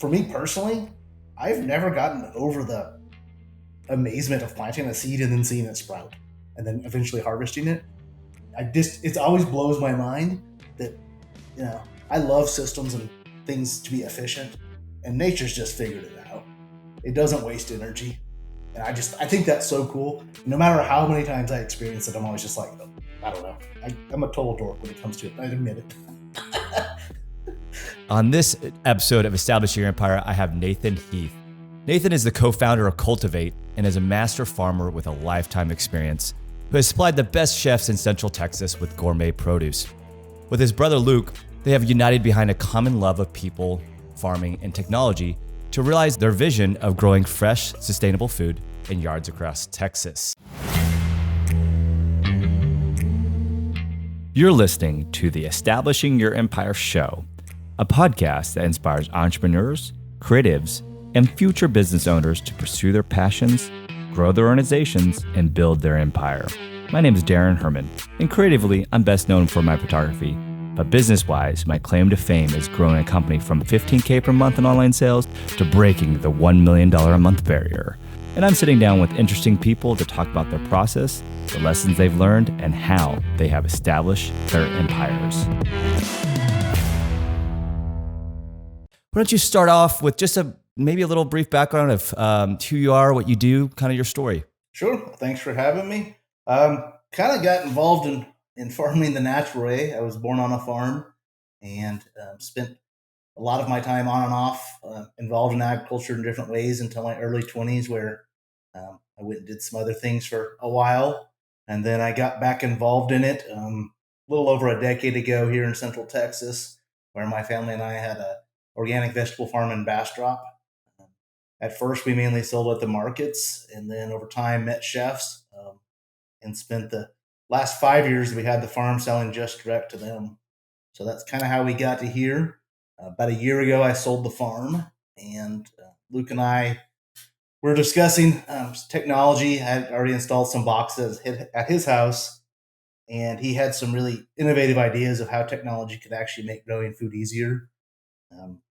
for me personally, I've never gotten over the amazement of planting a seed and then seeing it sprout and then eventually harvesting it. It always blows my mind that, I love systems and things to be efficient, and nature's just figured it out. It doesn't waste energy. And I think that's so cool. No matter how many times I experience it, I'm always just like, oh, I don't know. I'm a total dork when it comes to it. I admit it. On this episode of Establish Your Empire, I have Nathan Heath. Nathan is the co-founder of Cultivate and is a master farmer with a lifetime experience who has supplied the best chefs in Central Texas with gourmet produce. With his brother Luke, they have united behind a common love of people, farming, and technology to realize their vision of growing fresh, sustainable food in yards across Texas. You're listening to the Establishing Your Empire show, a podcast that inspires entrepreneurs, creatives, and future business owners to pursue their passions, grow their organizations, and build their empire. My name is Daran Herrman, and creatively, I'm best known for my photography. But business-wise, my claim to fame is growing a company from $15K per month in online sales to breaking the $1 million a month barrier. And I'm sitting down with interesting people to talk about their process, the lessons they've learned, and how they have established their empires. Why don't you start off with just maybe a little brief background of who you are, what you do, kind of your story. Sure. Thanks for having me. Kind of got involved in farming the natural way. I was born on a farm and spent a lot of my time on and off involved in agriculture in different ways until my early 20s, where I went and did some other things for a while. And then I got back involved in it a little over a decade ago here in Central Texas, where my family and I had a organic vegetable farm in Bastrop. At first, we mainly sold at the markets, and then over time met chefs and spent the last 5 years we had the farm selling just direct to them. So that's kind of how we got to here. About a year ago, I sold the farm, and Luke and I were discussing technology. I had already installed some boxes at his house, and he had some really innovative ideas of how technology could actually make growing food easier.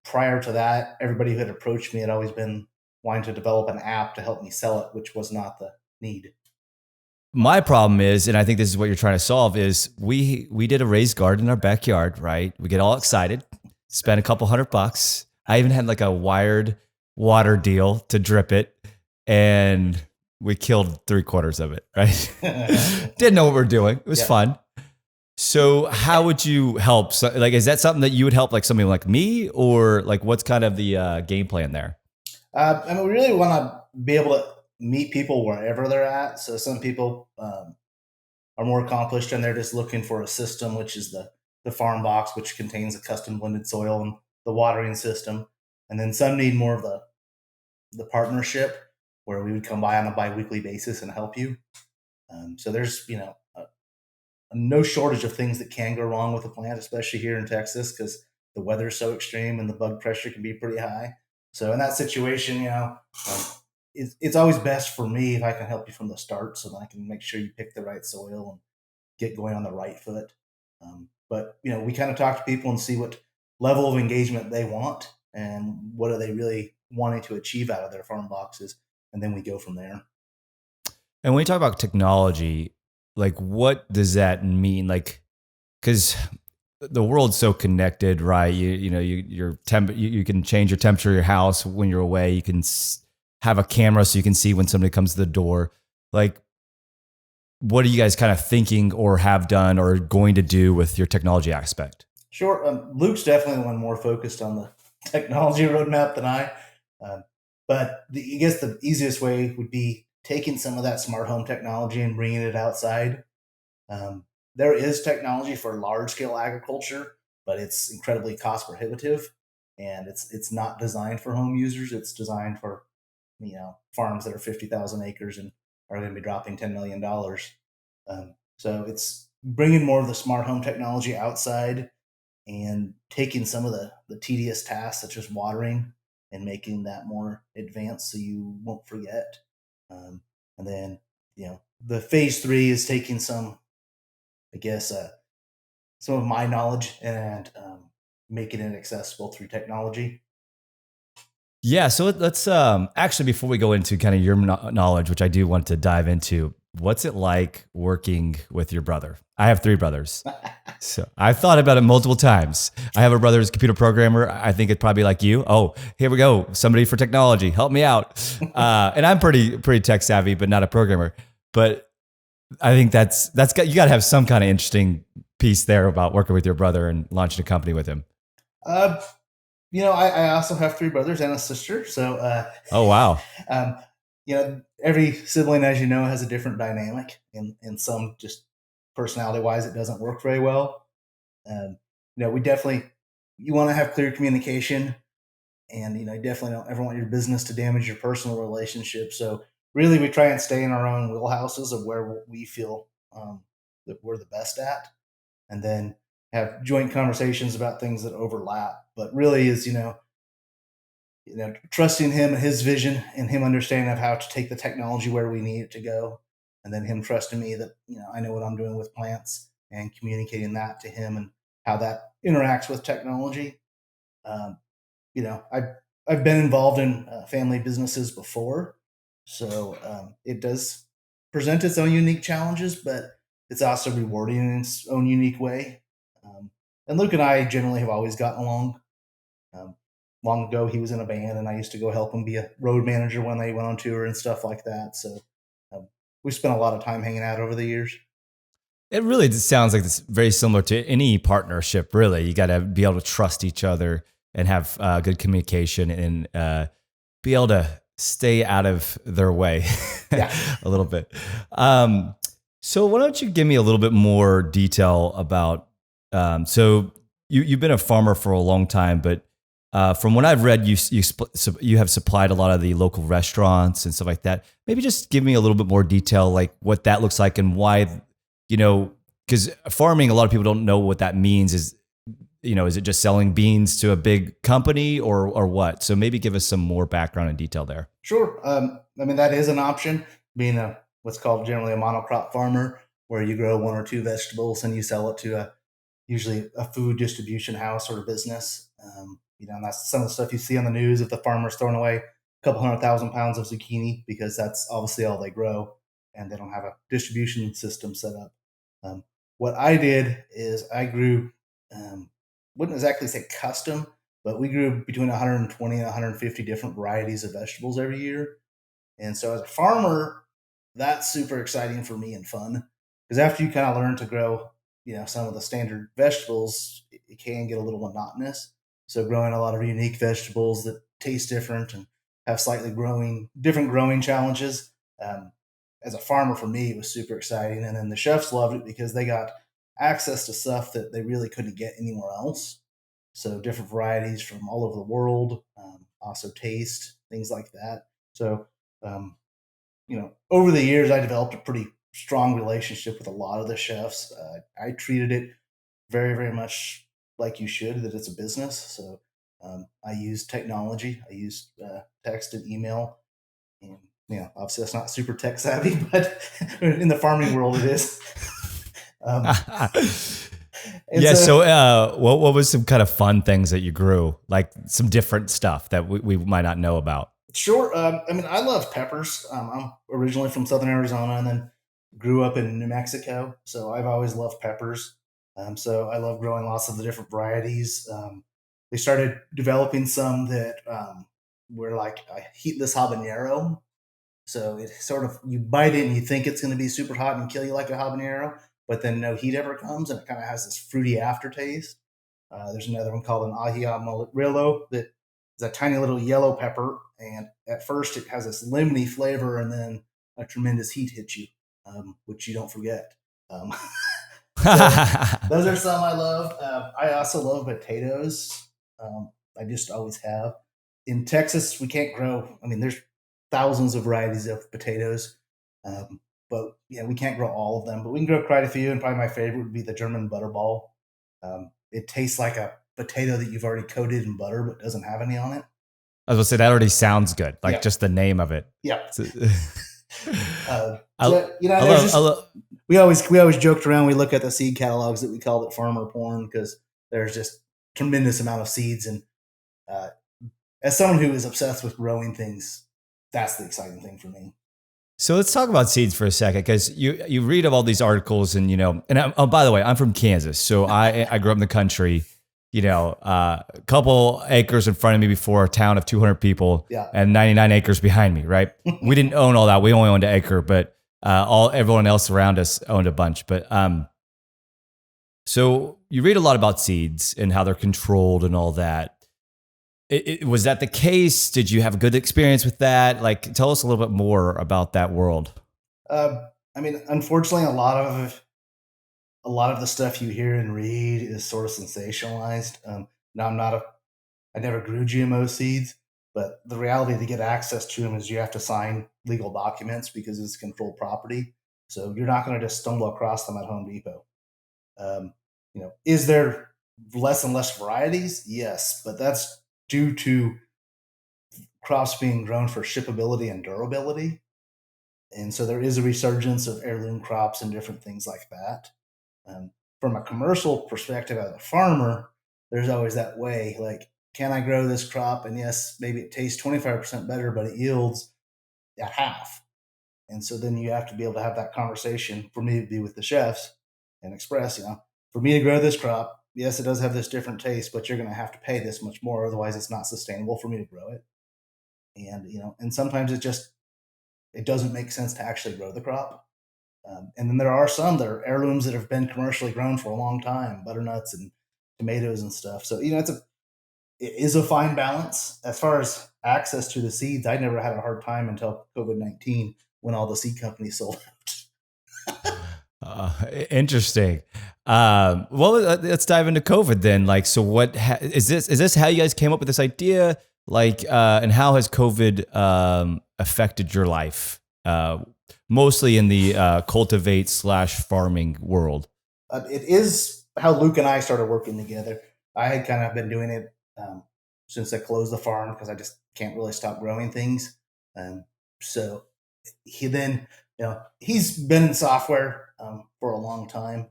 Prior to that, everybody who had approached me had always been wanting to develop an app to help me sell it, which was not the need. My problem is, and I think this is what you're trying to solve, is we did a raised garden in our backyard, right? We get all excited, spend a couple $100. I even had like a wired water deal to drip it, and we killed 3/4 of it, right? Didn't know what we were doing. It was fun. So how would you help? So, like, is that something that you would help like somebody like me, or like what's kind of the game plan there? We really want to be able to meet people wherever they're at. So some people are more accomplished and they're just looking for a system, which is the farm box, which contains a custom blended soil and the watering system. And then some need more of the partnership, where we would come by on a biweekly basis and help you. So there's, no shortage of things that can go wrong with a plant, especially here in Texas, because the weather is so extreme and the bug pressure can be pretty high. So in that situation, it's always best for me if I can help you from the start, so that I can make sure you pick the right soil and get going on the right foot. But we kind of talk to people and see what level of engagement they want and what are they really wanting to achieve out of their farm boxes, and then we go from there. And when you talk about technology, like what does that mean? Like, because the world's so connected, right? You can change your temperature of your house when you're away. You can have a camera so you can see when somebody comes to the door. Like, what are you guys kind of thinking or have done or going to do with your technology aspect? Sure. Luke's definitely the one more focused on the technology roadmap than I. But I guess the easiest way would be taking some of that smart home technology and bringing it outside. There is technology for large scale agriculture, but it's incredibly cost prohibitive, and it's not designed for home users. It's designed for farms that are 50,000 acres and are going to be dropping $10 million. So it's bringing more of the smart home technology outside and taking some of the tedious tasks such as watering and making that more advanced so you won't forget. And then, the phase 3 is taking some, I guess, some of my knowledge and making it accessible through technology. Yeah, so let's actually before we go into kind of your knowledge, which I do want to dive into, what's it like working with your brother? I have three brothers. So I've thought about it multiple times. I have a brother who's a computer programmer. I think it'd probably like you. Oh, here we go. Somebody for technology. Help me out. And I'm pretty tech savvy, but not a programmer. But I think you got to have some kind of interesting piece there about working with your brother and launching a company with him. Uh, I also have three brothers and a sister. So, Oh, wow. um, every sibling, as you know, has a different dynamic, and some just personality wise, it doesn't work very well. We definitely, you want to have clear communication, and you definitely don't ever want your business to damage your personal relationship. So really, we try and stay in our own wheelhouses of where we feel that we're the best at, and then have joint conversations about things that overlap. But really, is trusting him and his vision, and him understanding of how to take the technology where we need it to go, and then him trusting me that I know what I'm doing with plants, and communicating that to him and how that interacts with technology. Um, I've been involved in family businesses before, so it does present its own unique challenges, but it's also rewarding in its own unique way. And Luke and I generally have always gotten along. Um, Long ago, he was in a band, and I used to go help him be a road manager when they went on tour and stuff like that. So um, we spent a lot of time hanging out over the years. It really just sounds like it's very similar to any partnership, really. You got to be able to trust each other and have good communication and be able to stay out of their way Yeah, a little bit. So why don't you give me a little bit more detail about, so you've been a farmer for a long time, but from what I've read, you have supplied a lot of the local restaurants and stuff like that. Maybe just give me a little bit more detail, like what that looks like and why, because farming, a lot of people don't know what that means. Is it just selling beans to a big company or what? So maybe give us some more background and detail there. sure. That is an option, being a what's called generally a monocrop farmer, where you grow one or two vegetables and you sell it to usually a food distribution house or a business. And that's some of the stuff you see on the news of the farmers throwing away a couple 100,000 pounds of zucchini because that's obviously all they grow, and they don't have a distribution system set up. Um, what I did is I grew, wouldn't exactly say custom, but we grew between 120 and 150 different varieties of vegetables every year. And so as a farmer, that's super exciting for me and fun, because after you kind of learn to grow, some of the standard vegetables, it can get a little monotonous. So growing a lot of unique vegetables that taste different and have slightly different growing challenges. Um, as a farmer, for me, it was super exciting. And then the chefs loved it because they got access to stuff that they really couldn't get anywhere else. So different varieties from all over the world, also taste, things like that. So um, over the years, I developed a pretty strong relationship with a lot of the chefs. I treated it very, very much like you should, that it's a business. So I use technology. I use text and email. And, obviously that's not super tech savvy, but in the farming world, it is. Um, and Yeah. so So, what was some kind of fun things that you grew, like some different stuff that we might not know about? Sure. I love peppers. I'm originally from Southern Arizona and then grew up in New Mexico. So I've always loved peppers. So I love growing lots of the different varieties. They started developing some that were like a heatless habanero. So it sort of, you bite it and you think it's going to be super hot and kill you like a habanero, but then no heat ever comes, and it kind of has this fruity aftertaste. There's another one called an ají amarillo that is a tiny little yellow pepper, and at first it has this lemony flavor, and then a tremendous heat hits you, which you don't forget. Um, so those are some I love. I also love potatoes. I just always have. In Texas, we can't grow. There's thousands of varieties of potatoes, um, but we can't grow all of them. But we can grow quite a few, and probably my favorite would be the German butterball. It tastes like a potato that you've already coated in butter, but doesn't have any on it. I was gonna say that already sounds good, like Yeah, just the name of it. yeah. I, I There's love, I just love, we always joked around. We look at the seed catalogs that we called it farmer porn, because there's just tremendous amount of seeds, and uh, as someone who is obsessed with growing things, that's the exciting thing for me. So let's talk about seeds for a second, because you read of all these articles, and oh, by the way, I'm from Kansas, so I grew up in the country. A couple acres in front of me before a town of 200 people, Yeah. and 99 acres behind me. Right? We didn't own all that; we only owned an acre, but everyone else around us owned a bunch. But so you read a lot about seeds and how they're controlled and all that. Was that the case? Did you have a good experience with that? Like, tell us a little bit more about that world. I mean, unfortunately, a lot of the stuff you hear and read is sort of sensationalized. Now, I never grew GMO seeds, but the reality to get access to them is you have to sign legal documents because it's controlled property. So you're not going to just stumble across them at Home Depot. Um, is there less and less varieties? Yes, but that's due to crops being grown for shippability and durability. And so there is a resurgence of heirloom crops and different things like that. Um, from a commercial perspective, as a farmer, there's always that way like, can I grow this crop? And yes, maybe it tastes 25% better, but it yields at half. And so then you have to be able to have that conversation for me to be with the chefs and express, for me to grow this crop, yes, it does have this different taste, but you're going to have to pay this much more. Otherwise, it's not sustainable for me to grow it. And, and sometimes it doesn't make sense to actually grow the crop. And then there are some that are heirlooms that have been commercially grown for a long time, butternuts and tomatoes and stuff. So, it is a fine balance. As far as access to the seeds, I never had a hard time until COVID-19 when all the seed companies sold out. Interesting. Well, let's dive into COVID then. Like, so what is this? Is this how you guys came up with this idea? Like, and how has COVID affected your life? Mostly in the cultivate / farming world. It is how Luke and I started working together. I had kind of been doing it since I closed the farm because I just can't really stop growing things. So he then, he's been in software for a long time,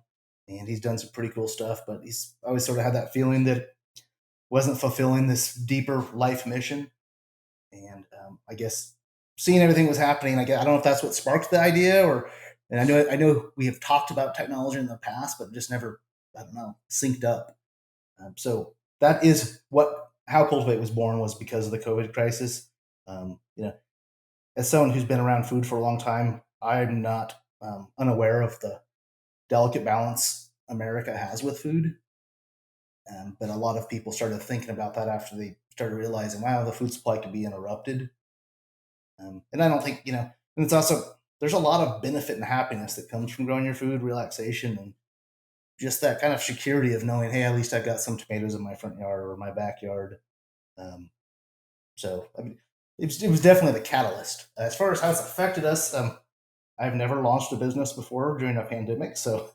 and he's done some pretty cool stuff. But he's always sort of had that feeling that it wasn't fulfilling this deeper life mission. And I guess seeing everything was happening, I don't know if that's what sparked the idea, and I know we have talked about technology in the past, but just never, I don't know, synced up. So that is how Cultivate was born, was because of the COVID crisis. As someone who's been around food for a long time, I'm not unaware of the delicate balance America has with food. But a lot of people started thinking about that after they started realizing, wow, the food supply could be interrupted. And I don't think, and it's also, there's a lot of benefit and happiness that comes from growing your food, relaxation, and just that kind of security of knowing, hey, at least I've got some tomatoes in my front yard or my backyard. So I mean, it was definitely the catalyst. As far as how it's affected us, I've never launched a business before during a pandemic, so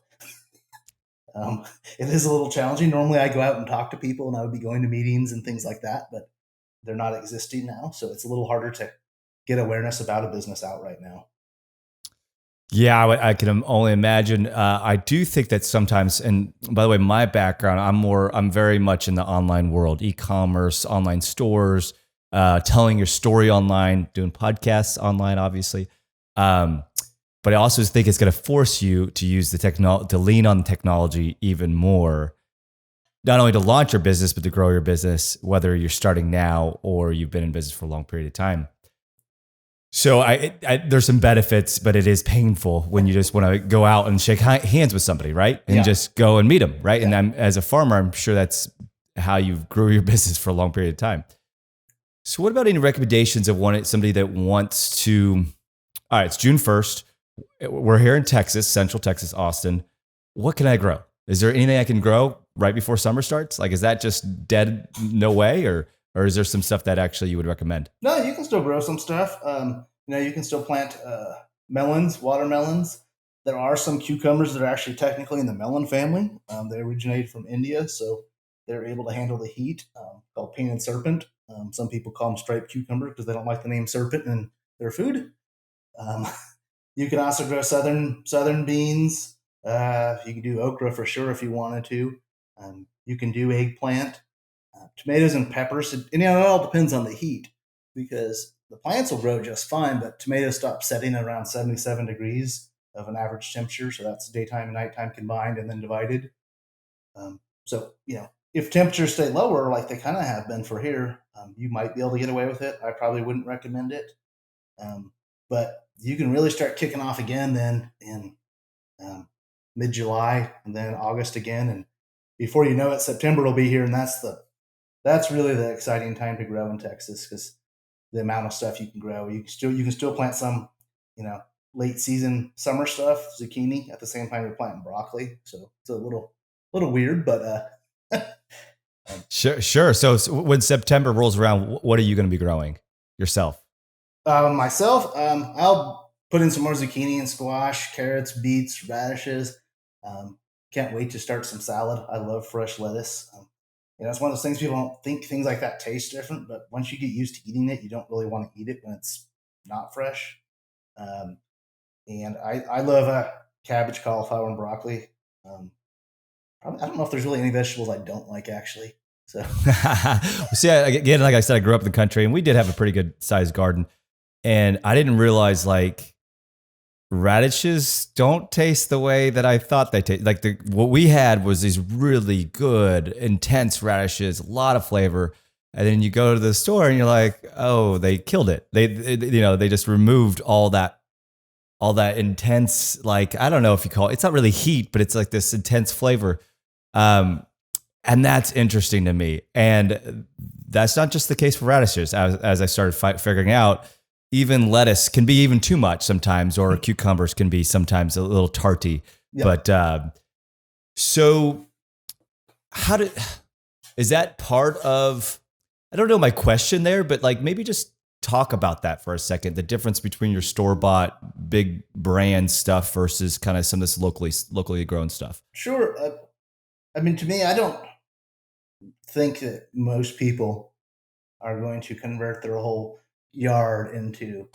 it is a little challenging. Normally, I go out and talk to people, and I would be going to meetings and things like that, but they're not existing now, so it's a little harder to get awareness about a business out right now. Yeah, I can only imagine. I do think that sometimes, and by the way, my background, I'm very much in the online world, e-commerce, online stores, telling your story online, doing podcasts online, obviously. But I also think it's going to force you to use the technology, to lean on technology even more, not only to launch your business, but to grow your business, whether you're starting now or you've been in business for a long period of time. So there's some benefits, but it is painful when you just want to go out and shake hands with somebody, right? And just go and meet them, right? Yeah. And as a farmer, I'm sure that's how you grew your business for a long period of time. So what about any recommendations of somebody that wants to, all right, it's June 1st. We're here in Texas, Central Texas, Austin. What can I grow? Is there anything I can grow right before summer starts? Like, is that just dead, no way? Or is there some stuff that actually you would recommend? No, you can still grow some stuff. You can still plant melons, watermelons. There are some cucumbers that are actually technically in the melon family. They originated from India, so they're able to handle the heat, called painted serpent. Some people call them striped cucumber because they don't like the name serpent in their food. You can also grow southern beans. You can do okra for sure if you wanted to. You can do eggplant. tomatoes and peppers. And it all depends on the heat because the plants will grow just fine, but tomatoes stop setting at around 77 degrees of an average temperature. So that's daytime and nighttime combined and then divided. So, if temperatures stay lower, like they kind of have been for here, you might be able to get away with it. I probably wouldn't recommend it. But you can really start kicking off again then in mid July and then August again. And before you know it, September will be here. And that's really the exciting time to grow in Texas because the amount of stuff you can grow. You can still plant some, late season summer stuff, zucchini at the same time you're planting broccoli. So it's a little weird, but Sure. So when September rolls around, what are you going to be growing yourself? myself, I'll put in some more zucchini and squash, carrots, beets, radishes. Can't wait to start some salad. I love fresh lettuce. It's one of those things people don't think things like that taste different, but once you get used to eating it, you don't really want to eat it when it's not fresh. Um, and I love cabbage, cauliflower, and broccoli. I don't know if there's really any vegetables I don't like actually. So See, again, like I said, I grew up in the country, and we did have a pretty good sized garden, and I didn't realize like radishes don't taste the way that I thought they taste. Like what we had was these really good, intense radishes, a lot of flavor. And then you go to the store and you're like, oh, they killed it. They just removed all that intense, like, I don't know if you call it, it's not really heat, but it's like this intense flavor. And that's interesting to me. And that's not just the case for radishes. As I started figuring out, even lettuce can be even too much sometimes, or cucumbers can be sometimes a little tarty. Yep. But so is that part of, I don't know my question there, but like maybe just talk about that for a second, the difference between your store-bought big brand stuff versus kind of some of this locally grown stuff. Sure. To me, I don't think that most people are going to convert their whole yard into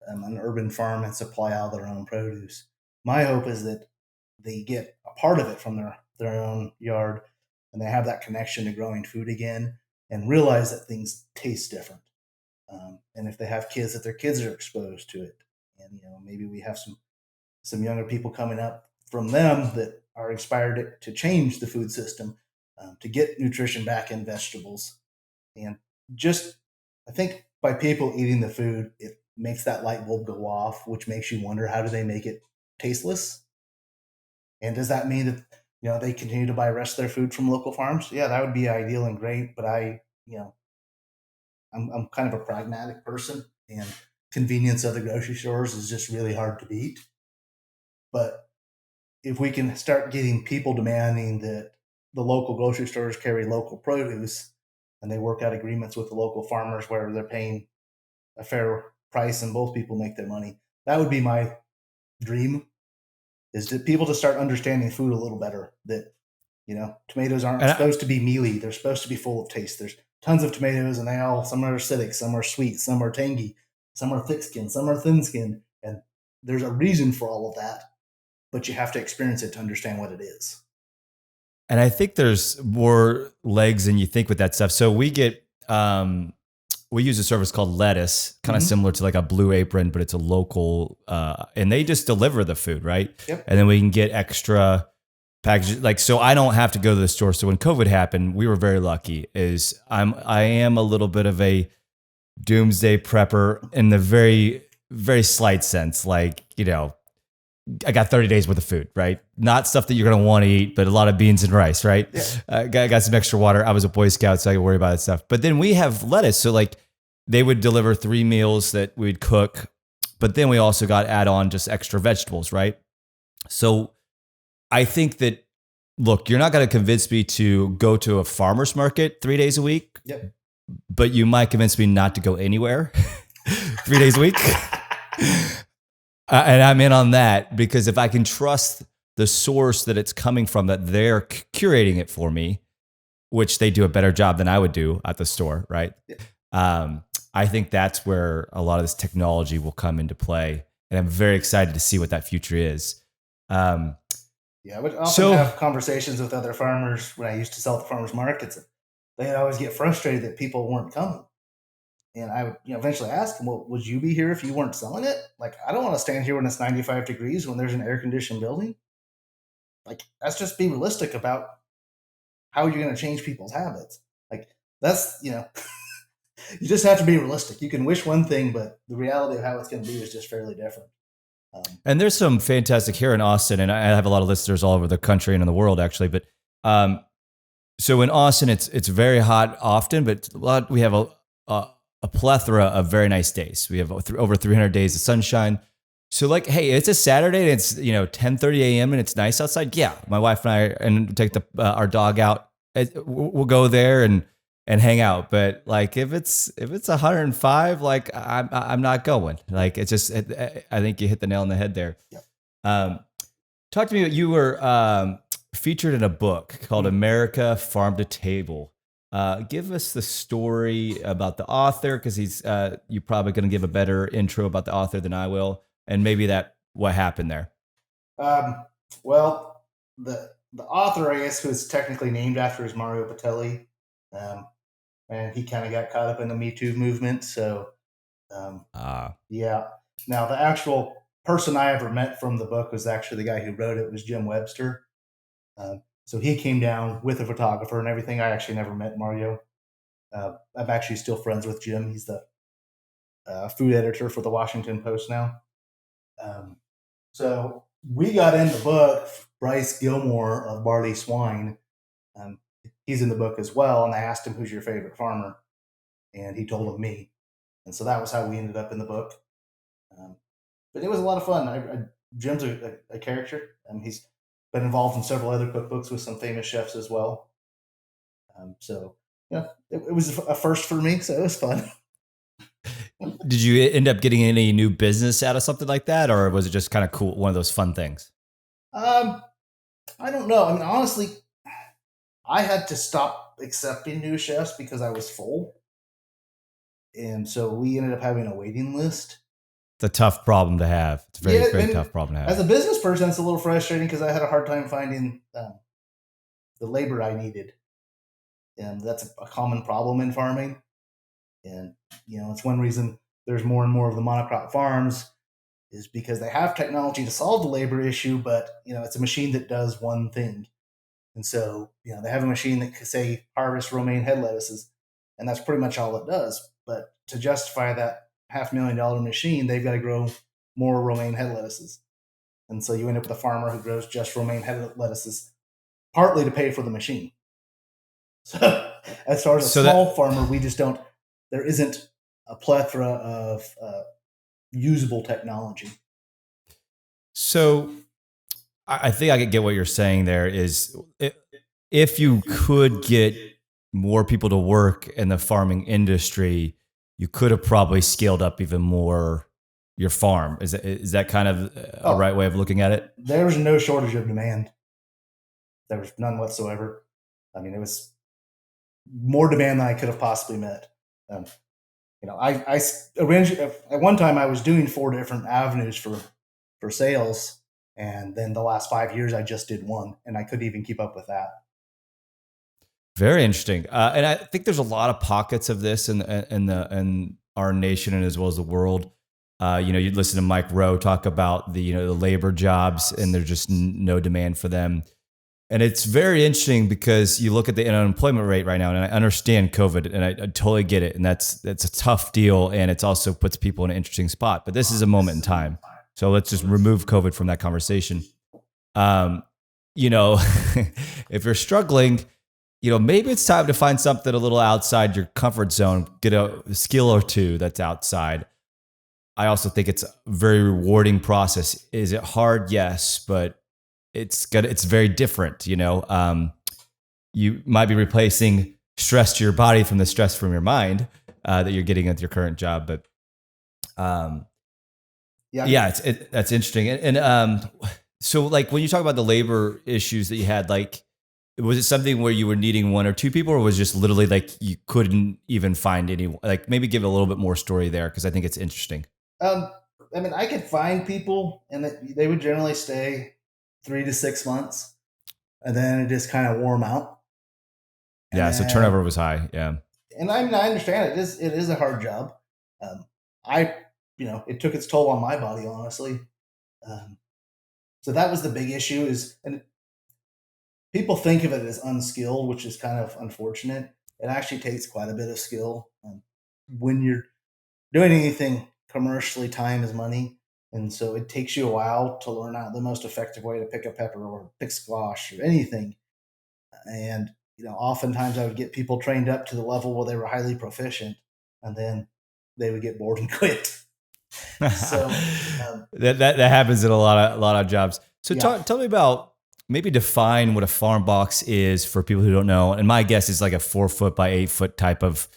an urban farm and supply all their own produce. My hope is that they get a part of it from their own yard and they have that connection to growing food again and realize that things taste different. And if they have kids, that their kids are exposed to it. And, maybe we have some younger people coming up from them that are inspired to change the food system, to get nutrition back in vegetables. And just, I think by people eating the food, it makes that light bulb go off, which makes you wonder, how do they make it tasteless? And does that mean that, they continue to buy the rest of their food from local farms? Yeah, that would be ideal and great. But I'm kind of a pragmatic person, and convenience of the grocery stores is just really hard to beat. But if we can start getting people demanding that the local grocery stores carry local produce and they work out agreements with the local farmers where they're paying a fair price and both people make their money, that would be my dream, is that people to start understanding food a little better, that tomatoes aren't supposed to be mealy, they're supposed to be full of taste. There's tons of tomatoes and some are acidic, some are sweet, some are tangy, some are thick skinned, some are thin skinned, and there's a reason for all of that, but you have to experience it to understand what it is. And I think there's more legs than you think with that stuff. So we use a service called Lettuce, kind of similar to like a Blue Apron, but it's a local, and they just deliver the food, right? Yep. And then we can get extra packages. Like, so I don't have to go to the store. So when COVID happened, we were very lucky. I am a little bit of a doomsday prepper in the very, very slight sense. Like, I got 30 days worth of food, right? Not stuff that you're going to want to eat, but a lot of beans and rice, right? Yeah. Got some extra water. I was a Boy Scout, so I could worry about that stuff. But then we have lettuce. So like they would deliver 3 meals that we'd cook, but then we also got add on just extra vegetables, right? So I think that, look, you're not going to convince me to go to a farmer's market 3 days a week, yep, but you might convince me not to go anywhere 3 days a week. And I'm in on that, because if I can trust the source that it's coming from, that they're curating it for me, which they do a better job than I would do at the store, right? Yeah. I think that's where a lot of this technology will come into play. And I'm very excited to see what that future is. I would often have conversations with other farmers when I used to sell at the farmers markets. they'd always get frustrated that people weren't coming. And I would, eventually ask them, well, would you be here if you weren't selling it? Like, I don't want to stand here when it's 95 degrees when there's an air conditioned building. Like, let's just be realistic about how you're going to change people's habits. Like, that's, you just have to be realistic. You can wish one thing, but the reality of how it's going to be is just fairly different. And there's some fantastic here in Austin, and I have a lot of listeners all over the country and in the world, actually. But um, so in Austin, it's very hot often, but we have a plethora of very nice days. We have over 300 days of sunshine. So like, hey, it's a Saturday and it's 10:30 a.m. and it's nice outside. Yeah, my wife and I and take our dog out. We'll go there and hang out. But like if it's 105, like I'm not going. Like it's just I think you hit the nail on the head there. Yep. Talk to me. You were featured in a book called America Farm to Table. Give us the story about the author, because he's you're probably going to give a better intro about the author than I will, and maybe what happened there. Well, the author, I guess, was technically named after is Mario Batali, and he kind of got caught up in the Me Too movement. So, yeah. Now, the actual person I ever met from the book was actually the guy who wrote it, was Jim Webster. So he came down with a photographer and everything. I actually never met Mario. I'm actually still friends with Jim. He's the food editor for the Washington Post now. So we got in the book. Bryce Gilmore of Barley Swine, he's in the book as well. And I asked him, "Who's your favorite farmer?" And he told him me. And so that was how we ended up in the book. But it was a lot of fun. Jim's a character. He's been involved in several other cookbooks with some famous chefs as well. So yeah, it was a first for me. So it was fun. Did you end up getting any new business out of something like that, or was it just kind of cool, one of those fun things? I don't know. I mean, honestly, I had to stop accepting new chefs because I was full, and so we ended up having a waiting list. It's a tough problem to have. It's a very tough problem to have. As a business person, it's a little frustrating because I had a hard time finding the labor I needed, and that's a common problem in farming. And it's one reason there's more and more of the monocrop farms, is because they have technology to solve the labor issue, but it's a machine that does one thing. And so they have a machine that could say harvest romaine head lettuces, and that's pretty much all it does. But to justify that $500,000 machine, they've got to grow more romaine head lettuces. And so you end up with a farmer who grows just romaine head lettuces, partly to pay for the machine. So as far as a small farmer, we just don't. There isn't a plethora of usable technology. So I think I could get what you're saying there is, if you could get more people to work in the farming industry, you could have probably scaled up even more your farm. Is that kind of a right way of looking at it? There was no shortage of demand. There was none whatsoever. I mean, it was more demand than I could have possibly met. I arranged at one time I was doing 4 different avenues for sales, and then the last 5 years I just did one, and I couldn't even keep up with that. Very interesting, and I think there's a lot of pockets of this in our nation and as well as the world. You'd listen to Mike Rowe talk about the labor jobs, and there's just no demand for them. And it's very interesting because you look at the unemployment rate right now, and I understand COVID, and I totally get it. And that's a tough deal, and it's also puts people in an interesting spot. But this is a moment in time, so let's just remove COVID from that conversation. If you're struggling, maybe it's time to find something a little outside your comfort zone. Get a skill or two that's outside. I also think it's a very rewarding process. Is it hard? Yes, but it's good. It's very different. You might be replacing stress to your body from the stress from your mind that you're getting at your current job. But that's interesting. And so like when you talk about the labor issues that you had, like, was it something where you were needing 1 or 2 people, or was it just literally like you couldn't even find anyone? Like maybe give a little bit more story there, because I think it's interesting. I mean, I could find people, and they would generally stay 3 to 6 months, and then it just kind of warm out. And Yeah. So then, turnover was high. Yeah. and I understand it is a hard job. I, it took its toll on my body, honestly. Um, so that was the big issue and people think of it as unskilled, which is kind of unfortunate. It actually takes quite a bit of skill. When you're doing anything commercially, time is money. And so it takes you a while to learn out the most effective way to pick a pepper or pick squash or anything. And, oftentimes I would get people trained up to the level where they were highly proficient, and then they would get bored and quit. So, that happens in a lot of jobs. So yeah, tell me about, maybe define what a farm box is for people who don't know. And my guess is like a 4 foot by 8 foot type of,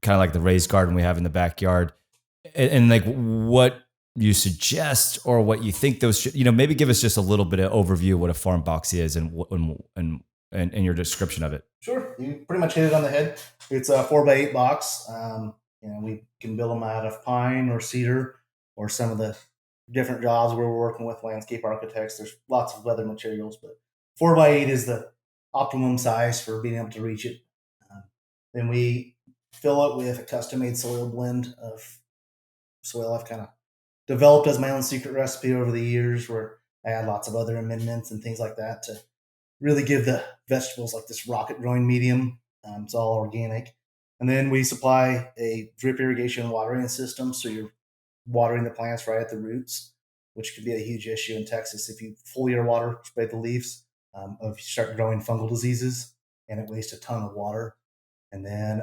kind of like the raised garden we have in the backyard, and like what you suggest or what you think those should, maybe give us just a little bit of overview of what a farm box is and your description of it. sure. You pretty much hit it on the head. It's a 4x8 box. We can build them out of pine or cedar or some of the different jobs where we're working with landscape architects. There's lots of other materials, but 4x8 is the optimum size for being able to reach it. Then we fill it with a custom made soil blend of soil I've kind of developed as my own secret recipe over the years, where I add lots of other amendments and things like that to really give the vegetables like this rocket growing medium. It's all organic. And then we supply a drip irrigation watering system. So you're watering the plants right at the roots, which could be a huge issue in Texas. If you foliar water, spray the leaves, if you start growing fungal diseases, and it wastes a ton of water. And then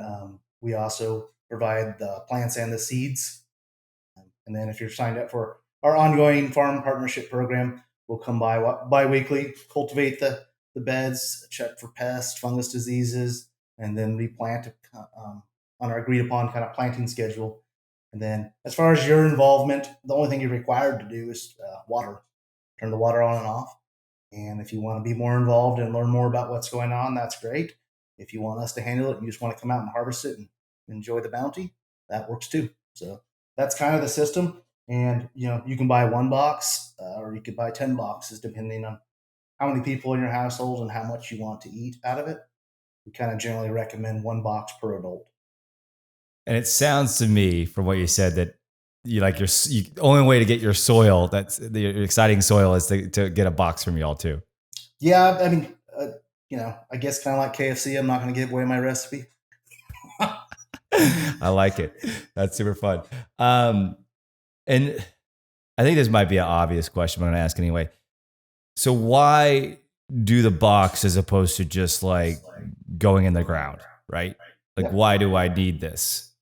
we also provide the plants and the seeds. And then if you're signed up for our ongoing farm partnership program, we'll come by bi-weekly, cultivate the beds, check for pests, fungus diseases, and then replant on our agreed upon kind of planting schedule. And then as far as your involvement, the only thing you're required to do is water, turn the water on and off. And if you want to be more involved and learn more about what's going on, that's great. If you want us to handle it and you just want to come out and harvest it and enjoy the bounty, that works too. So that's kind of the system. And you can buy one box or you could buy 10 boxes depending on how many people in your household and how much you want to eat out of it. We kind of generally recommend one box per adult. And it sounds to me, from what you said, that you like only way to get your soil, that's the exciting soil, is to get a box from y'all too. Yeah, I mean, I guess kind of like KFC, I'm not going to give away my recipe. I like it. That's super fun. And I think this might be an obvious question, but I'm going to ask anyway. So why do the box as opposed to just like going in the ground, right? Like, why do I need this?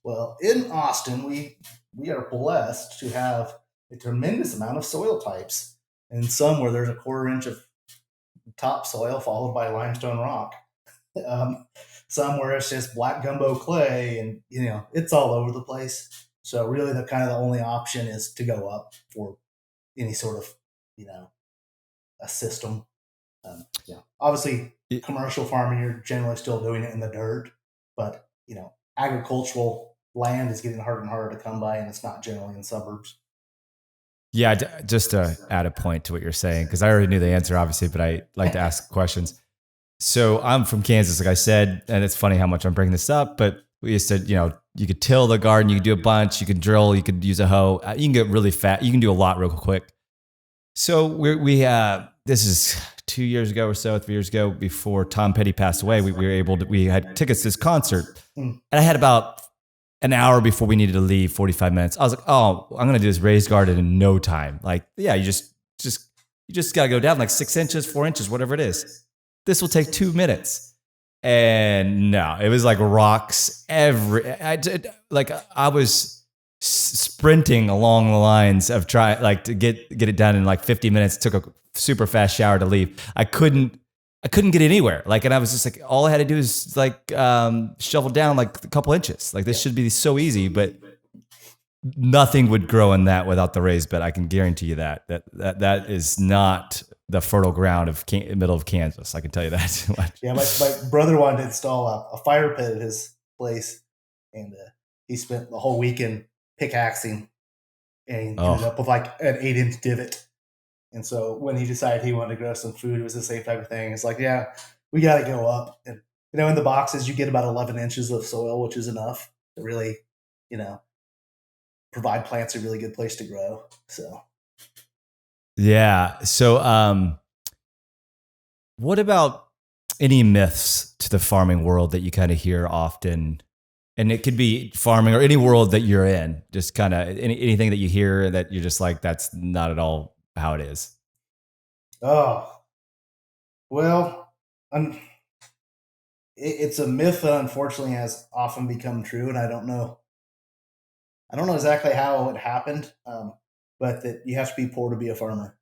Well, in Austin, we are blessed to have a tremendous amount of soil types, and some where there's a 1/4 inch of topsoil followed by limestone rock. Some where it's just black gumbo clay, and it's all over the place. So really, the only option is to go up for any sort of a system. Obviously, commercial farming, you're generally still doing it in the dirt, but agricultural land is getting harder and harder to come by, and it's not generally in suburbs. Yeah, just to add a point to what you're saying, because I already knew the answer, obviously, but I like to ask questions. So I'm from Kansas, like I said, and it's funny how much I'm bringing this up, but we used to, you could till the garden, you could do a bunch, you could drill, you could use a hoe, you can get really fat, you can do a lot real quick. So this is 2 years ago or so, 3 years ago, before Tom Petty passed away, we had tickets to this concert, and I had about an hour before we needed to leave, 45 minutes. I was like, oh, I'm going to do this raised garden in no time. Like, yeah, you just got to go down like 6 inches, 4 inches, whatever it is. This will take 2 minutes. And no, it was like rocks I was sprinting along the lines of to get it done in like 50 minutes. Took a super fast shower to leave. I couldn't get anywhere. And I was just like, all I had to do is shovel down like a couple inches. Like, this should be so easy, but nothing would grow in that without the raised bed. I can guarantee you that is not the fertile ground of middle of Kansas. I can tell you that much. Yeah, my brother wanted to install a fire pit at his place, and he spent the whole weekend pickaxing, and he ended up with like an 8-inch divot. And so when he decided he wanted to grow some food, it was the same type of thing. It's like, yeah, we got to go up. And in the boxes you get about 11 inches of soil, which is enough to really, you know, provide plants a really good place to grow. So Yeah. So, what about any myths to the farming world that you kind of hear often? And it could be farming or any world that you're in, just kind of anything that you hear that you're just like, that's not at all how it is. oh well, un- it's a myth that unfortunately has often become true, and I don't know exactly how it happened, but that you have to be poor to be a farmer.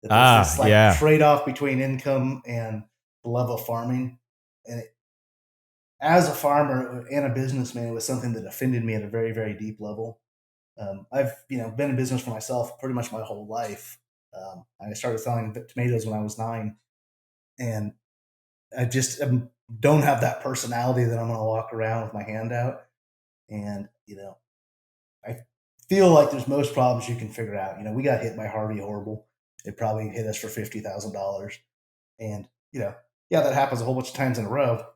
That there's Ah, this like yeah. trade off between income and the love of farming. And as a farmer and a businessman, it was something that offended me at a very, very deep level. I've been in business for myself pretty much my whole life. I started selling tomatoes when I was 9, and I just don't have that personality that I'm going to walk around with my hand out. And I feel like there's most problems you can figure out. We got hit by Harvey horrible. It probably hit us for $50,000, and yeah, that happens a whole bunch of times in a row.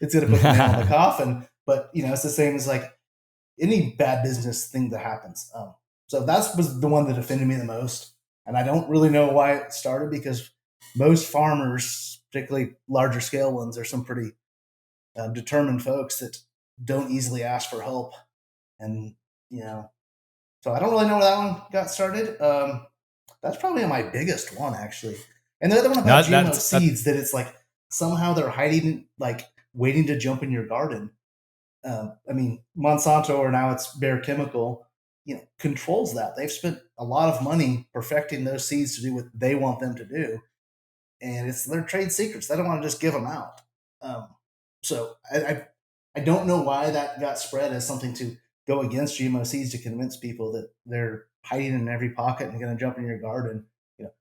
It's going to put the nail in the coffin. But it's the same as like any bad business thing that happens. So that was the one that offended me the most, and I don't really know why it started because most farmers, particularly larger scale ones, are some pretty determined folks that don't easily ask for help, and you know, so I don't really know where that one got started. That's probably my biggest one actually, and the other one about No, GMO seeds that it's like somehow they're hiding, like waiting to jump in your garden. I mean, Monsanto, or now it's Bayer Chemical, controls that. They've spent a lot of money perfecting those seeds to do what they want them to do, and it's their trade secrets. They don't want to just give them out. Um, so I don't know why that got spread as something to go against GMO seeds to convince people that they're hiding in every pocket and going to jump in your garden. You know,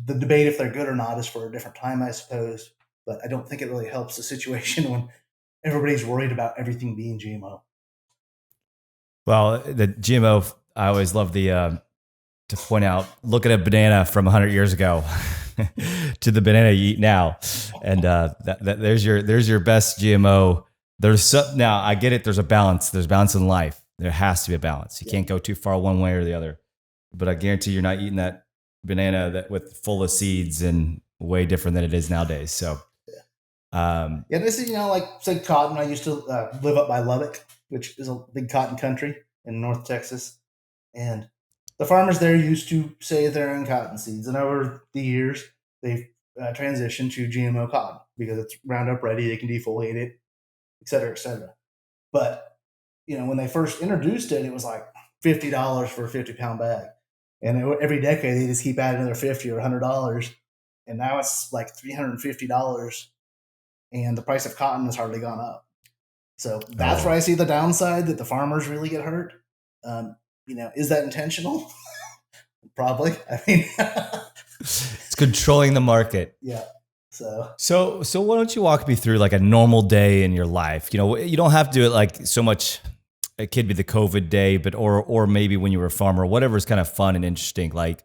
the debate if they're good or not is for a different time, I suppose. But I don't think it really helps the situation when everybody's worried about everything being GMO. well, the GMO, I always love to point out, look at a banana from 100 years ago to the banana you eat now. And there's your best GMO. Now I get it. There's a balance. There's balance in life. There has to be a balance. You can't go too far one way or the other. But I guarantee you're not eating that banana that with full of seeds and way different than it is nowadays. So, Yeah, this is like say cotton. I used to live up by Lubbock, which is a big cotton country in North Texas, and the farmers there used to say they're in cotton seeds, and over the years they've transitioned to GMO cotton because it's Roundup ready. They can defoliate it, et cetera, et cetera. But when they first introduced it, it was like $50 for a 50-pound bag, and every decade they just keep adding another 50 or $100, and now it's like $350, and the price of cotton has hardly gone up. So that's where oh, I see the downside, that the farmers really get hurt. Is that intentional? Probably. I mean, it's controlling the market. yeah. So So why don't you walk me through like a normal day in your life? You don't have to do it like so much. It could be the COVID day, but or maybe when you were a farmer, whatever is kind of fun and interesting. Like,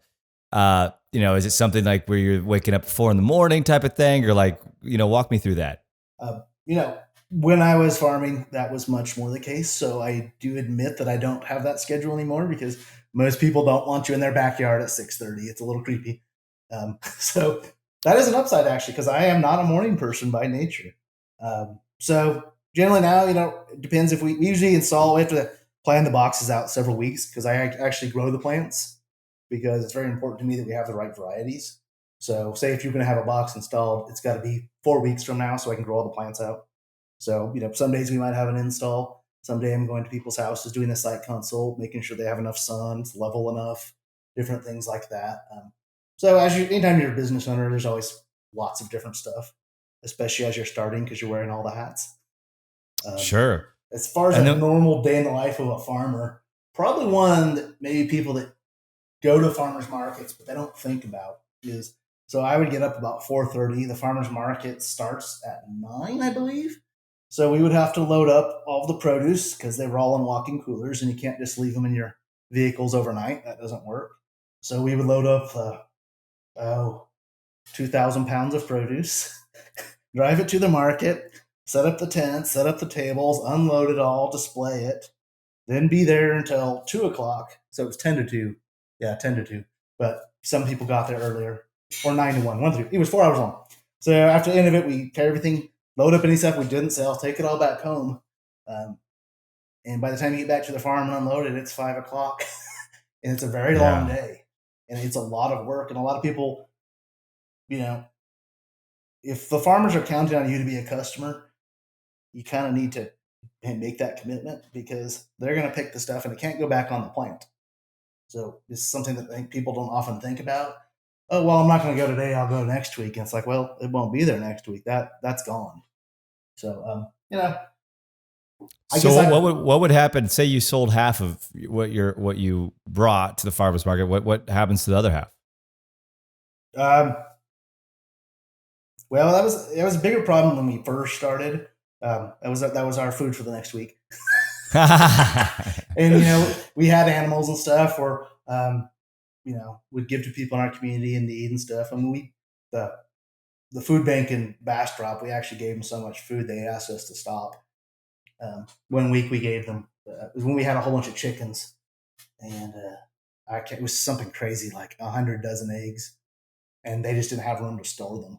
is it something like where you're waking up 4 in the morning type of thing, or like, walk me through that. uh, you know, when I was farming, that was much more the case. So I do admit that I don't have that schedule anymore because most people don't want you in their backyard at 6:30. It's a little creepy. So that is an upside actually, because I am not a morning person by nature. So generally now, it depends if we usually install. We have to plan the boxes out several weeks because I actually grow the plants, because it's very important to me that we have the right varieties. So say if you're going to have a box installed, it's got to be 4 weeks from now so I can grow all the plants out. So, some days we might have an install. Someday I'm going to people's houses doing a site consult, making sure they have enough sun, it's level enough, different things like that. So anytime you're a business owner, there's always lots of different stuff, especially as you're starting because you're wearing all the hats. Um, Sure. as far as And a then, normal day in the life of a farmer, probably one that maybe people that go to farmers markets but they don't think about is, so I would get up about 4:30. The farmers market starts at 9, I believe. So we would have to load up all the produce because they were all in walk-in coolers, and you can't just leave them in your vehicles overnight. That doesn't work. So we would load up 2,000 pounds of produce. drive it to the market, set up the tent, set up the tables, unload it all, display it, then be there until 2 o'clock. So it was 10 to 2. Yeah, 10 to 2. But some people got there earlier, or 9 to 1. One through. It was 4 hours long. So after the end of it, we carry everything, load up any stuff we didn't sell, take it all back home. And by the time you get back to the farm and unload it, it's 5 o'clock. And it's a very long day. And it's a lot of work. And a lot of people, if the farmers are counting on you to be a customer, you kind of need to make that commitment because they're going to pick the stuff and it can't go back on the plant. So it's something that I think people don't often think about. Oh, well, I'm not going to go today. I'll go next week. And it's like, well, it won't be there next week. That's gone. So, So what would happen? Say you sold half of what you brought to the farmers market. What happens to the other half? Well, that was a bigger problem when we first started. That was our food for the next week. And we had animals and stuff, or we'd give to people in our community in need and stuff. I mean, the food bank in Bastrop, we actually gave them so much food they asked us to stop. 1 week we gave them it was when we had a whole bunch of chickens, and it was something crazy like 100 dozen eggs, and they just didn't have room to store them.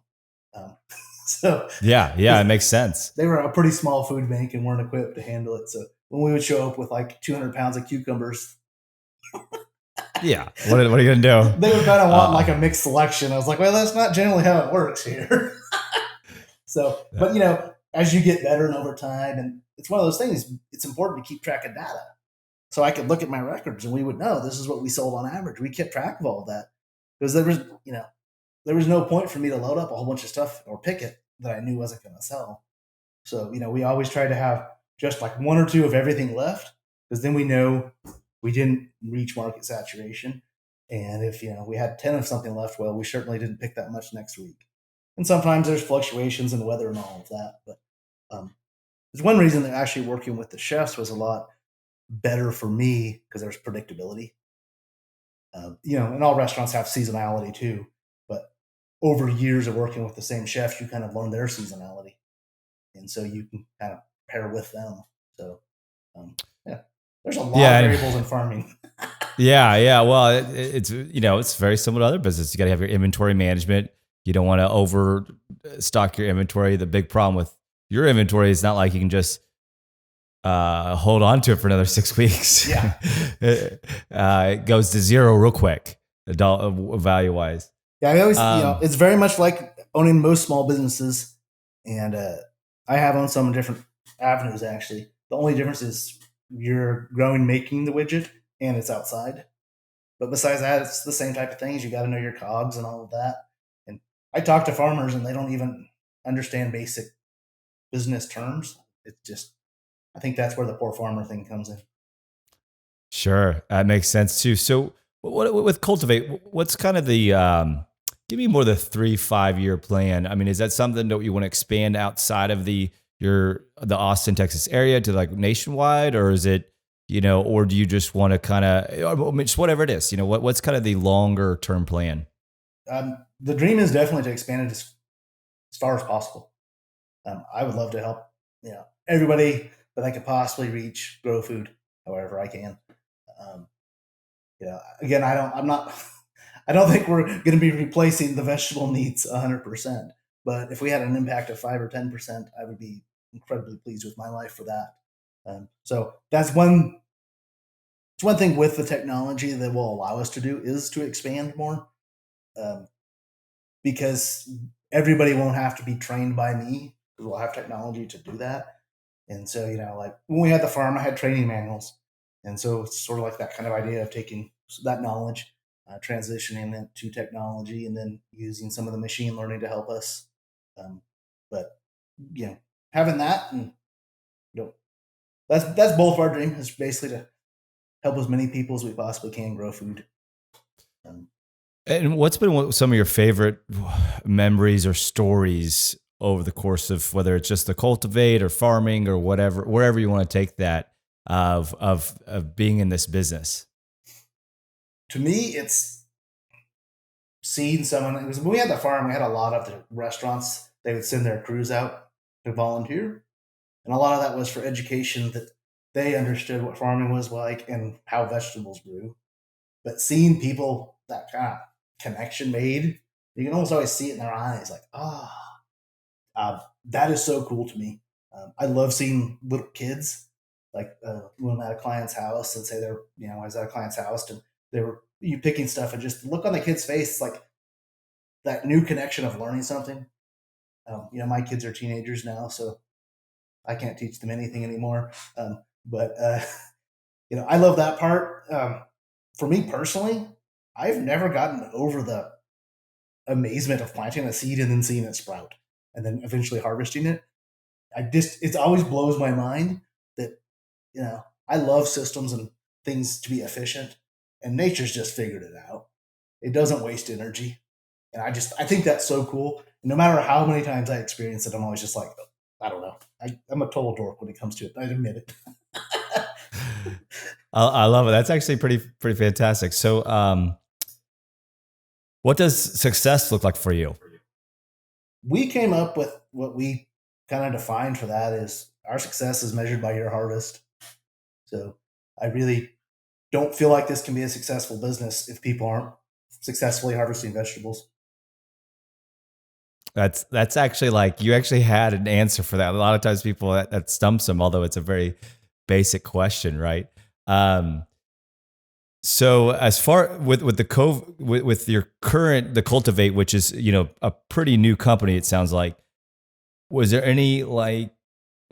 So yeah, it makes sense. They were a pretty small food bank and weren't equipped to handle it. So when we would show up with like 200 pounds of cucumbers, yeah, what are you gonna do? They would kind of want like a mixed selection. I was like, well, that's not generally how it works here. So, but as you get better and over time, and it's one of those things, it's important to keep track of data. So I could look at my records and we would know this is what we sold on average. We kept track of all of that because there was no point for me to load up a whole bunch of stuff or pick it that I knew wasn't going to sell. So, we always tried to have just like 1 or 2 of everything left because then we know we didn't reach market saturation. And if, we had 10 of something left, well, we certainly didn't pick that much next week. And sometimes there's fluctuations in weather and all of that. But there's one reason that actually working with the chefs was a lot better for me because there's predictability. And all restaurants have seasonality too. But over years of working with the same chefs, you kind of learn their seasonality. And so you can kind of pair with them. So, there's a lot of variables in farming. Yeah. Well, it's very similar to other businesses. You got to have your inventory management. You don't want to overstock your inventory. The big problem with your inventory is not like you can just hold on to it for another 6 weeks. Yeah. It goes to zero real quick, value wise. Yeah, I always, it's very much like owning most small businesses, and I have owned some different avenues actually. The only difference is you're growing, making the widget, and it's outside. But besides that, it's the same type of things. You got to know your cogs and all of that. And I talk to farmers, and they don't even understand basic business terms. It's just, I think that's where the poor farmer thing comes in. Sure, that makes sense too. So, with Cultivate, what's kind of the give me more the 3-5 year plan? I mean, is that something that you want to expand outside of the Austin, Texas area to like nationwide, or is it, or do you just want to kind of, just whatever it is, what's kind of the longer term plan? The dream is definitely to expand it as far as possible. I would love to help, everybody that I could possibly reach grow food however I can. Again, I don't think we're going to be replacing the vegetable needs 100%. But if we had an impact of 5 or 10%, I would be incredibly pleased with my life for that. So that's one thing with the technology that will allow us to do is to expand more, because everybody won't have to be trained by me. We'll have technology to do that. And so, like when we had the farm, I had training manuals. And so it's sort of like that kind of idea of taking that knowledge, transitioning it to technology, and then using some of the machine learning to help us. But having that, and that's both our dream is basically to help as many people as we possibly can grow food. And what's been some of your favorite memories or stories over the course of whether it's just the Cultivate or farming or whatever, wherever you want to take that of being in this business? To me, it's seeing someone. It was when we had the farm. We had a lot of the restaurants they would send their crews out to volunteer. And a lot of that was for education, that they understood what farming was like and how vegetables grew. But seeing people, that kind of connection made, you can almost always see it in their eyes, like, that is so cool to me. I love seeing little kids, like when I'm at a client's house, and say they're, I was at a client's house and they were you picking stuff, and just the look on the kid's face, it's like that new connection of learning something. My kids are teenagers now, so I can't teach them anything anymore. But I love that part. For me personally, I've never gotten over the amazement of planting a seed and then seeing it sprout and then eventually harvesting it. It always blows my mind that, I love systems and things to be efficient, and nature's just figured it out. It doesn't waste energy. And I think that's so cool. No matter how many times I experience it, I'm always just like, I don't know. I'm a total dork when it comes to it. I admit it. I love it. That's actually pretty fantastic. So, what does success look like for you? We came up with what we kind of defined for that is our success is measured by your harvest. So I really don't feel like this can be a successful business if people aren't successfully harvesting vegetables. That's actually, like, you actually had an answer for that. A lot of times people that stumps them, although it's a very basic question, right? So as far with with your current, the Cultivate, which is a pretty new company, it sounds like. Was there any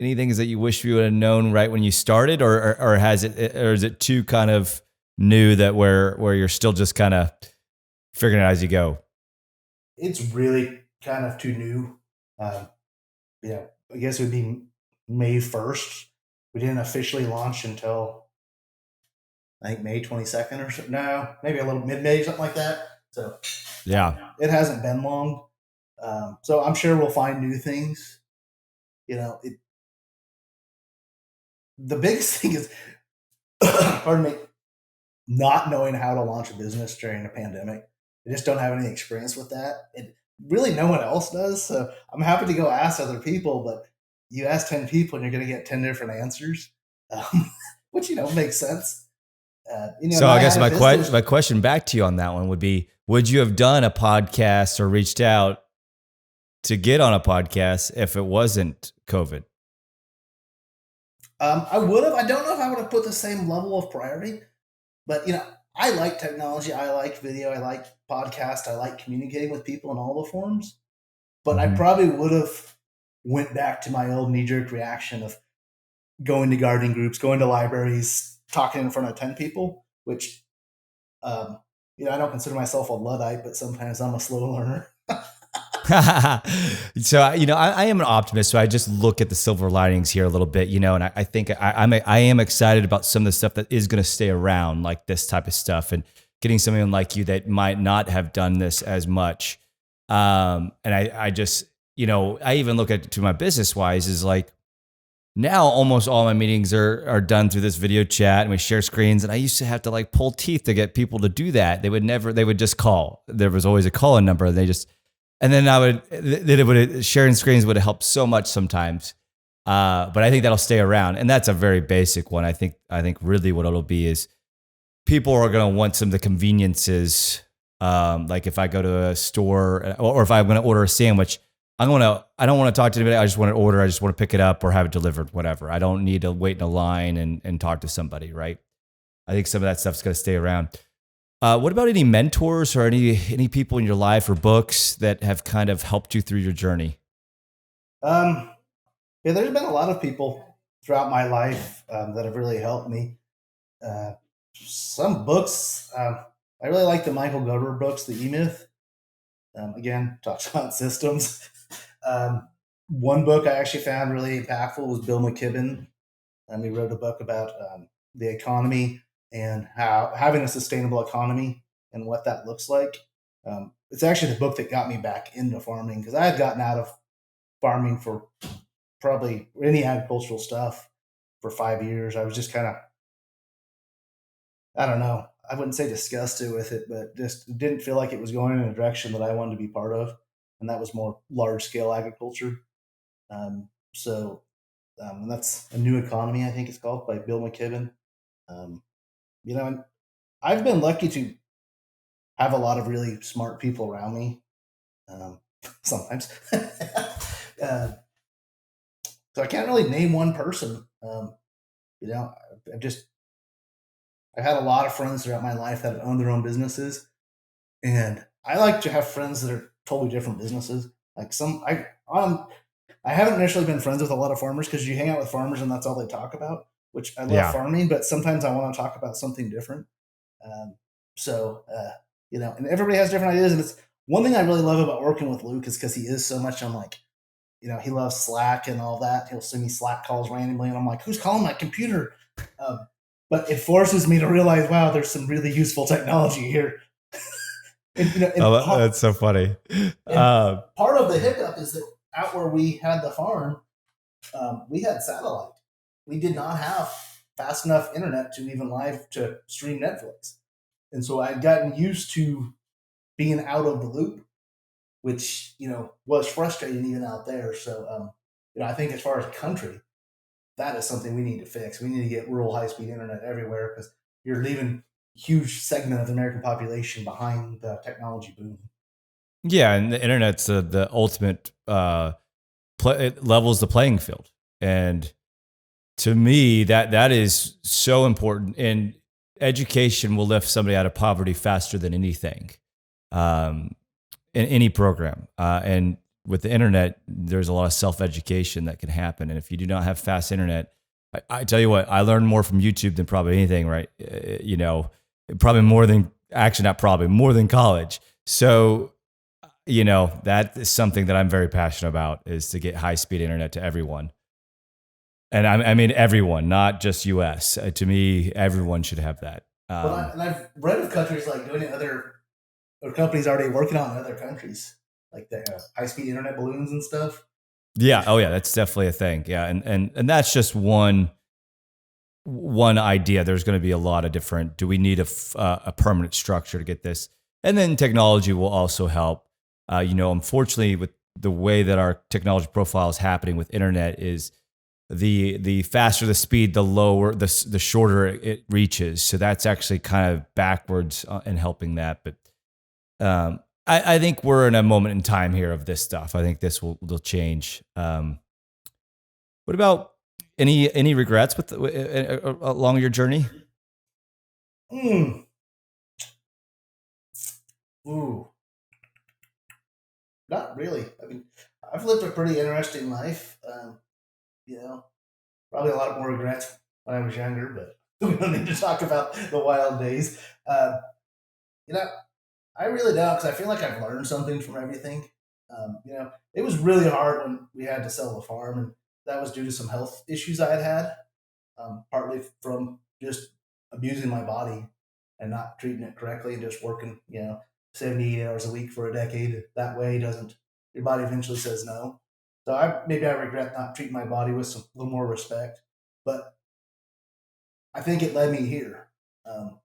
any things that you wish you would have known right when you started, or is it too kind of new that where you're still just kind of figuring it out as you go? It's really kind of too new. Um, I guess it would be May 1st. We didn't officially launch until I think May 22nd or so. No, maybe a little mid-May, something like that. So Yeah. it hasn't been long. So I'm sure we'll find new things. The biggest thing is, pardon me, not knowing how to launch a business during a pandemic. I just don't have any experience with that. Really, no one else does. So I'm happy to go ask other people, but you ask 10 people and you're going to get 10 different answers, which, makes sense. So I guess my question back to you on that one would be: would you have done a podcast or reached out to get on a podcast if it wasn't COVID? I would have. I don't know if I would have put the same level of priority, but I like technology. I like video. I like podcast. I like communicating with people in all the forms. But I probably would have went back to my old knee jerk reaction of going to gardening groups, going to libraries, talking in front of 10 people, which, I don't consider myself a Luddite, but sometimes I'm a slow learner. So, I am an optimist, so I just look at the silver linings here a little bit, and I think I am excited about some of the stuff that is going to stay around, like this type of stuff, and getting someone like you that might not have done this as much. And I just, I even look at it to my business wise is like, now almost all my meetings are done through this video chat, and we share screens. And I used to have to like pull teeth to get people to do that. They would just call. There was always a call-in number. And then sharing screens would have helped so much sometimes. But I think that'll stay around. And that's a very basic one. I think really what it'll be is people are going to want some of the conveniences. Like if I go to a store or if I'm going to order a sandwich, I don't want to talk to anybody. I just want to order. I just want to pick it up or have it delivered, whatever. I don't need to wait in a line and talk to somebody, right? I think some of that stuff's going to stay around. What about any mentors or any people in your life or books that have kind of helped you through your journey? Yeah, there's been a lot of people throughout my life that have really helped me. Some books, I really like the Michael Gerber books, The E-Myth. Again, talks about systems. One book I actually found really impactful was Bill McKibben. He wrote a book about the economy and how having a sustainable economy and what that looks like. It's actually the book that got me back into farming because I had gotten out of farming for probably any agricultural stuff for 5 years. I was just kind of, I don't know, I wouldn't say disgusted with it, but just didn't feel like it was going in a direction that I wanted to be part of. and that was more large scale agriculture. So and that's A New Economy, I think it's called, by Bill McKibben. Um, and I've been lucky to have a lot of really smart people around me. Um, sometimes, so I can't really name one person. You know, I've just I've had a lot of friends throughout my life that own their own businesses, and I like to have friends that are totally different businesses. Like I haven't initially been friends with a lot of farmers because you hang out with farmers and that's all they talk about. Which I love Yeah. farming, but sometimes I want to talk about something different. Um, so and everybody has different ideas, and it's one thing I really love about working with Luke is because he is so much on like he loves Slack and all that. He'll send me Slack calls randomly, and I'm like, who's calling my computer? Um, but it forces me to realize, wow, there's some really useful technology here. Oh, that's so funny. And part of the hiccup is that out where we had the farm, we had satellite. We did not have fast enough internet to even live to stream Netflix. And so I'd gotten used to being out of the loop, which, was frustrating even out there. So, I think as far as country, that is something we need to fix. We need to get rural high speed internet everywhere because you're leaving a huge segment of the American population behind the technology boom. Yeah, and the internet's the ultimate it levels the playing field, and to me that is so important. And education will lift somebody out of poverty faster than anything, in any program. And with the internet, there's a lot of self education that can happen. And if you do not have fast internet, I tell you what, I learned more from YouTube than probably anything. Right? Probably more than actually not probably more than college. So that is something that I'm very passionate about, is to get high speed internet to everyone. And I mean everyone, not just US. To me, everyone should have that. And I've read of countries like doing it or companies already working on in other countries, like the high speed internet balloons and stuff. Yeah. Oh yeah. That's definitely a thing. Yeah. And that's just one idea. There's going to be a lot of different, do we need a permanent structure to get this? And then technology will also help. Unfortunately, with the way that our technology profile is happening with internet, is the faster the speed, the lower the shorter it reaches. So that's actually kind of backwards in helping that. But I think we're in a moment in time here of this stuff. I think this will change. What about any regrets with along your journey? Ooh, not really. I mean, I've lived a pretty interesting life. You know, Probably a lot more regrets when I was younger, but we don't need to talk about the wild days. Uh, you know, I really don't because I feel like I've learned something from everything. It was really hard when we had to sell the farm, and that was due to some health issues I had, partly from just abusing my body and not treating it correctly and just working, 78 hours a week for a decade. That way doesn't your body eventually says no. So I regret not treating my body with a little more respect, but I think it led me here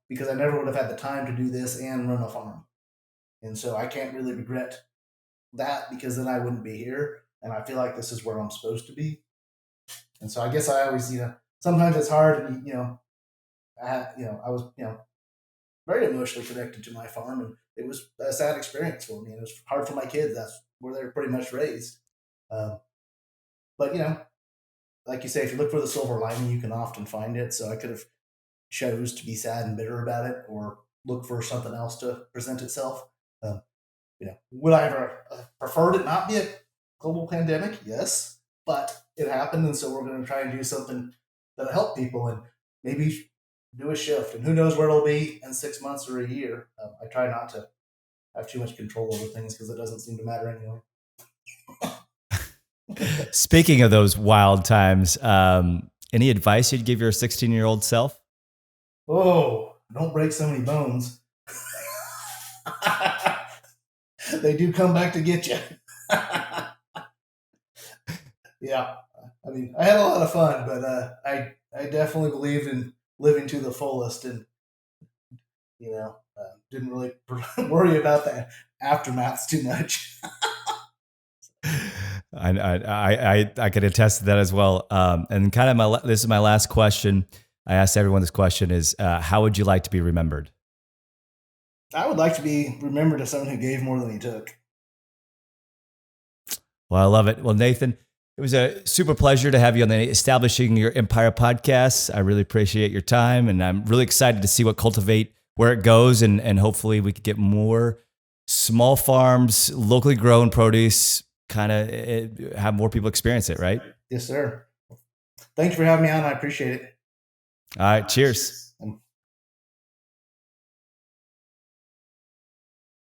because I never would have had the time to do this and run a farm, and so I can't really regret that because then I wouldn't be here, and I feel like this is where I'm supposed to be. And so I guess I always, sometimes it's hard, and I was, very emotionally connected to my farm, and it was a sad experience for me. And it was hard for my kids. That's where they're pretty much raised. Um, but like you say, if you look for the silver lining, you can often find it. So I could have chose to be sad and bitter about it, or look for something else to present itself. Um, would I ever preferred it not be a global pandemic? Yes, but it happened, and so we're going to try and do something that'll help people and maybe do a shift. And who knows where it'll be in 6 months or a year. I try not to have too much control over things because it doesn't seem to matter anyway. Speaking of those wild times, any advice you'd give your 16-year-old self? Oh, don't break so many bones. They do come back to get you. Yeah, I mean, I had a lot of fun, but I definitely believed in living to the fullest, and didn't really worry about the aftermaths too much. I could attest to that as well. And kind of this is my last question. I asked everyone this question is, how would you like to be remembered? I would like to be remembered as someone who gave more than he took. Well, I love it. Well, Nathan, it was a super pleasure to have you on the Establishing Your Empire podcast. I really appreciate your time, and I'm really excited to see what Cultivate, where it goes, and hopefully we could get more small farms, locally grown produce, kind of have more people experience it, right? Yes, sir. Thank you for having me on. I appreciate it. All right, cheers.